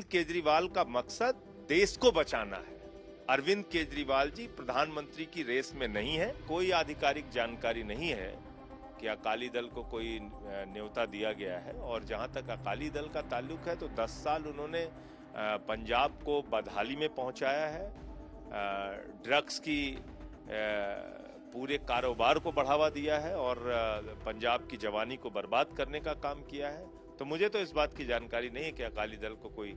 अरविंद केजरीवाल का मकसद देश को बचाना है। अरविंद केजरीवाल जी प्रधानमंत्री की रेस में नहीं है। कोई आधिकारिक जानकारी नहीं है कि अकाली दल को कोई न्योता दिया गया है। और जहां तक अकाली दल का ताल्लुक है तो 10 साल उन्होंने पंजाब को बदहाली में पहुंचाया है, ड्रग्स की पूरे कारोबार को बढ़ावा दिया है और पंजाब की जवानी को बर्बाद करने का काम किया है। तो मुझे तो इस बात की जानकारी नहीं है कि अकाली दल को कोई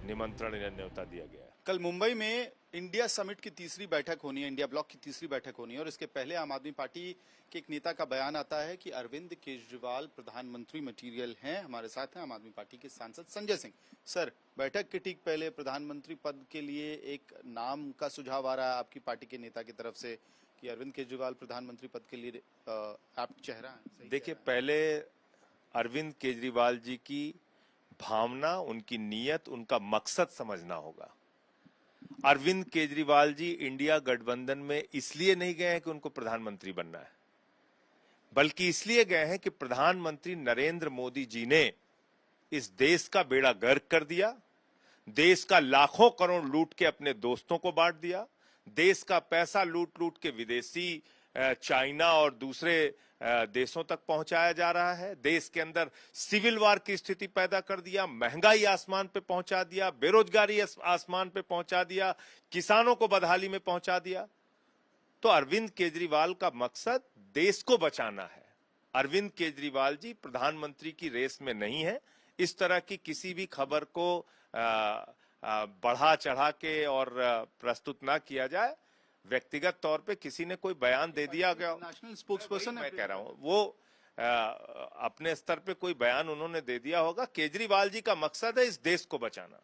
निमंत्रण या न्योता दिया गया है। कल मुंबई में इंडिया समिट की तीसरी बैठक होनी है, इंडिया ब्लॉक की तीसरी बैठक होनी है और इसके पहले आम आदमी पार्टी के एक नेता का बयान आता है कि अरविंद केजरीवाल प्रधानमंत्री मटेरियल हैं। हमारे साथ हैं आम आदमी पार्टी के सांसद संजय सिंह। सर, बैठक के ठीक पहले प्रधानमंत्री पद के लिए एक नाम का सुझाव आ रहा है आपकी पार्टी के नेता की तरफ से कि अरविंद केजरीवाल प्रधानमंत्री पद के लिए आप चेहरा है। देखिए, पहले अरविंद केजरीवाल जी की भावना, उनकी नीयत, उनका मकसद समझना होगा। अरविंद केजरीवाल जी इंडिया गठबंधन में इसलिए नहीं गए हैं कि उनको प्रधानमंत्री बनना है, बल्कि इसलिए गए हैं कि प्रधानमंत्री नरेंद्र मोदी जी ने इस देश का बेड़ा गर्क कर दिया, देश का लाखों करोड़ लूट के अपने दोस्तों को बांट दिया, देश का पैसा लूट लूट के विदेशी चाइना और दूसरे देशों तक पहुंचाया जा रहा है, देश के अंदर सिविल वार की स्थिति पैदा कर दिया, महंगाई आसमान पे पहुंचा दिया, बेरोजगारी आसमान पे पहुंचा दिया, किसानों को बदहाली में पहुंचा दिया। तो अरविंद केजरीवाल का मकसद देश को बचाना है। अरविंद केजरीवाल जी प्रधानमंत्री की रेस में नहीं है। इस तरह की किसी भी खबर को बढ़ा चढ़ा के और प्रस्तुत ना किया जाए। व्यक्तिगत तौर पे किसी ने कोई बयान दे दिया गया, नेशनल स्पोक्सपर्सन मैं कह रहा हूं, वो अपने स्तर पे कोई बयान उन्होंने दे दिया होगा। केजरीवाल जी का मकसद है इस देश को बचाना।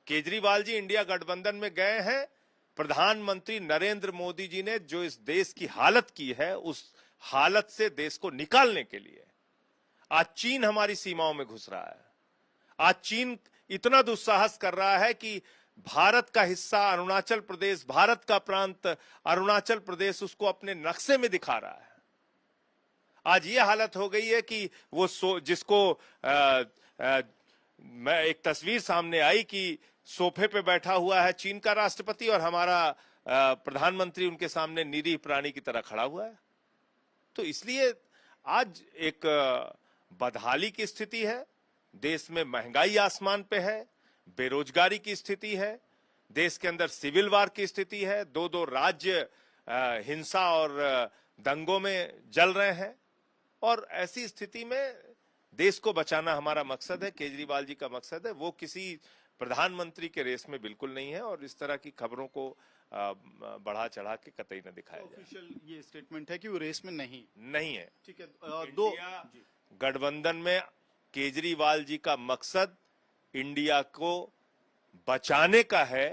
केजरीवाल जी इंडिया गठबंधन में गए हैं, प्रधानमंत्री नरेंद्र मोदी जी ने जो इस देश की हालत की है, उस हालत से देश को निकालने के लिए। आज चीन हमारी सीमाओं में घुस रहा है। आज चीन इतना दुस्साहस कर रहा है कि भारत का हिस्सा अरुणाचल प्रदेश, भारत का प्रांत अरुणाचल प्रदेश, उसको अपने नक्शे में दिखा रहा है। आज ये हालत हो गई है कि वो जिसको मैं एक तस्वीर सामने आई कि सोफे पे बैठा हुआ है चीन का राष्ट्रपति और हमारा प्रधानमंत्री उनके सामने निरीह प्राणी की तरह खड़ा हुआ है। तो इसलिए आज एक बदहाली की स्थिति है, देश में महंगाई आसमान पे है, बेरोजगारी की स्थिति है, देश के अंदर सिविल वार की स्थिति है, दो राज्य हिंसा और दंगों में जल रहे हैं। और ऐसी स्थिति में देश को बचाना हमारा मकसद है, केजरीवाल जी का मकसद है। वो किसी प्रधानमंत्री के रेस में बिल्कुल नहीं है और इस तरह की खबरों को बढ़ा चढ़ा के कतई न दिखाया जाए। ऑफिशियल ये स्टेटमेंट है कि वो रेस में नहीं है। ठीक है। दो गठबंधन में केजरीवाल जी का मकसद इंडिया को बचाने का है,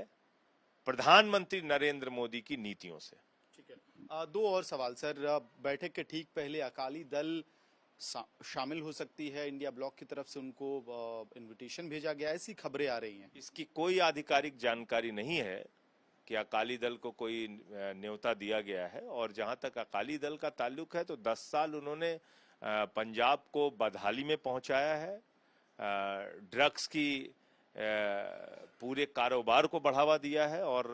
प्रधानमंत्री नरेंद्र मोदी की नीतियों से। ठीक है। दो और सवाल सर। बैठक के ठीक पहले अकाली दल शामिल हो सकती है, इंडिया ब्लॉक की तरफ से उनको इनविटेशन भेजा गया, ऐसी खबरें आ रही हैं। इसकी कोई आधिकारिक जानकारी नहीं है कि अकाली दल को कोई न्योता दिया गया है। और जहां तक अकाली दल का ताल्लुक है तो 10 साल उन्होंने पंजाब को बदहाली में पहुंचाया है, ड्रग्स की पूरे कारोबार को बढ़ावा दिया है और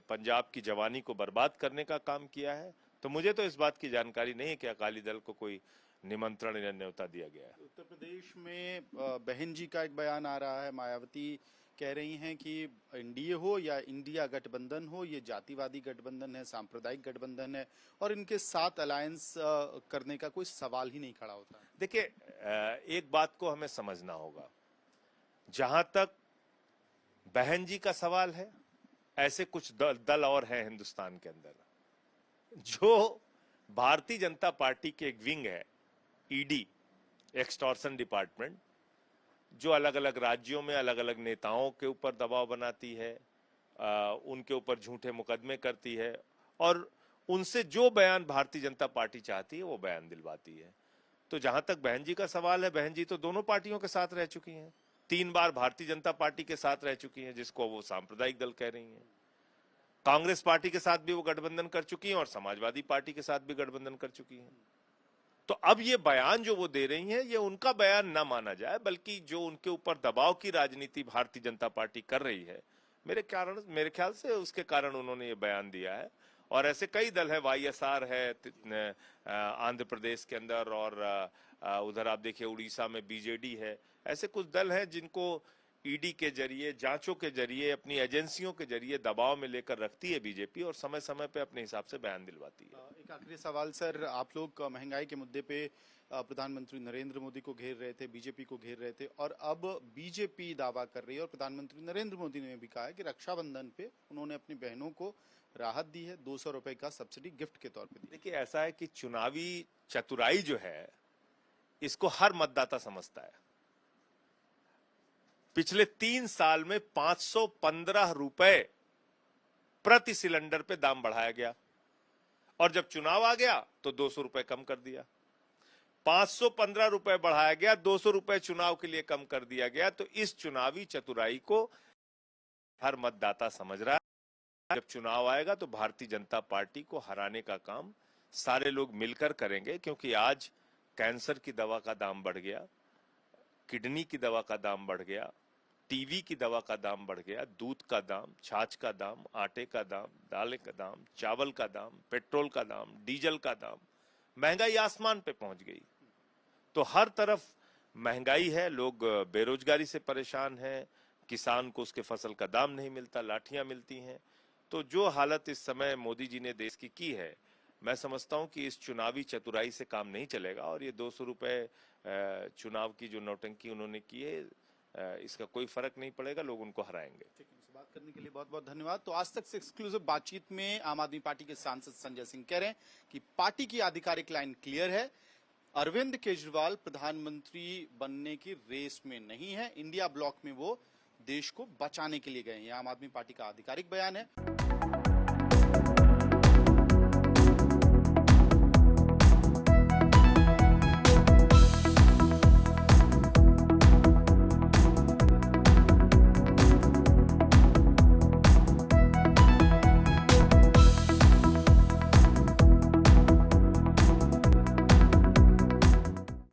पंजाब की जवानी को बर्बाद करने का काम किया है। तो मुझे तो इस बात की जानकारी नहीं है कि अकाली दल को कोई निमंत्रण या न्योता दिया गया है। उत्तर प्रदेश में बहन जी का एक बयान आ रहा है, मायावती कह रही हैं कि एनडीए हो या इंडिया गठबंधन हो, ये जातिवादी गठबंधन है, सांप्रदायिक गठबंधन है और इनके साथ अलायंस करने का कोई सवाल ही नहीं खड़ा होता। देखिए, एक बात को हमें समझना होगा, जहां तक बहन जी का सवाल है, ऐसे कुछ दल और हैं हिंदुस्तान के अंदर जो भारतीय जनता पार्टी के एक विंग है, ईडी, एक्सटॉर्शन डिपार्टमेंट, जो अलग अलग राज्यों में अलग अलग नेताओं के ऊपर दबाव बनाती है, उनके ऊपर झूठे मुकदमे करती है और उनसे जो बयान भारतीय जनता पार्टी चाहती है वो बयान दिलवाती है। तो जहां तक बहन जी का सवाल है, बहन जी तो दोनों पार्टियों के साथ रह चुकी हैं, 3 बार भारतीय जनता पार्टी के साथ रह चुकी हैं, जिसको वो सांप्रदायिक दल कह रही हैं। कांग्रेस पार्टी के साथ भी वो गठबंधन कर चुकी हैं और समाजवादी पार्टी के साथ भी गठबंधन कर चुकी हैं। तो अब ये बयान जो वो दे रही हैं, ये उनका बयान ना माना जाए, बल्कि जो उनके ऊपर दबाव की राजनीति भारतीय जनता पार्टी कर रही है, मेरे ख्याल से उसके कारण उन्होंने ये बयान दिया है। और ऐसे कई दल है, वाईएसआर है आंध्र प्रदेश के अंदर, और उधर आप देखिए उड़ीसा में बीजेडी है। ऐसे कुछ दल हैं जिनको ईडी के जरिए, जांचों के जरिए, अपनी एजेंसियों के जरिए दबाव में लेकर रखती है बीजेपी, और समय समय पे अपने हिसाब से बयान दिलवाती है। एक आखिरी सवाल सर, आप लोग महंगाई के मुद्दे पे प्रधानमंत्री नरेंद्र मोदी को घेर रहे थे, बीजेपी को घेर रहे थे, और अब बीजेपी दावा कर रही है और प्रधानमंत्री नरेंद्र मोदी ने भी कहा है कि रक्षाबंधन पे उन्होंने अपनी बहनों को राहत दी है, 200 रुपए का सब्सिडी गिफ्ट के तौर पे दी। देखिए, ऐसा है कि चुनावी चतुराई जो है, इसको हर मतदाता समझता है। पिछले 3 साल में 515 रुपए प्रति सिलेंडर पे दाम बढ़ाया गया, और जब चुनाव आ गया तो 200 रुपए कम कर दिया। 515 रुपए बढ़ाया गया, 200 रुपए चुनाव के लिए कम कर दिया गया। तो इस चुनावी चतुराई को हर मतदाता समझ रहा है। जब चुनाव आएगा तो भारतीय जनता पार्टी को हराने का काम सारे लोग मिलकर करेंगे, क्योंकि आज कैंसर की दवा का दाम बढ़ गया, किडनी की दवा का दाम बढ़ गया, टीवी की दवा का दाम बढ़ गया, दूध का दाम, छाछ का दाम, आटे का दाम, दालें का दाम, चावल का दाम, पेट्रोल का दाम, डीजल का दाम, महंगाई आसमान पे पहुंच गई। तो हर तरफ महंगाई है, लोग बेरोजगारी से परेशान हैं, किसान को उसके फसल का दाम नहीं मिलता, लाठियां मिलती हैं। तो जो हालत इस समय मोदी जी ने देश की है, मैं समझता हूं कि इस चुनावी चतुराई से काम नहीं चलेगा, और ये 200 रुपए चुनाव की जो नौटंकी उन्होंने की है, इसका कोई फर्क नहीं पड़ेगा, लोग उनको हराएंगे। ठीक है, बात करने के लिए बहुत बहुत धन्यवाद। तो आज तक से एक्सक्लूसिव बातचीत में आम आदमी पार्टी के सांसद संजय सिंह कह रहे हैं कि पार्टी की आधिकारिक लाइन क्लियर है, अरविंद केजरीवाल प्रधानमंत्री बनने की रेस में नहीं है, इंडिया ब्लॉक में वो देश को बचाने के लिए गए हैं। आम आदमी पार्टी का आधिकारिक बयान है।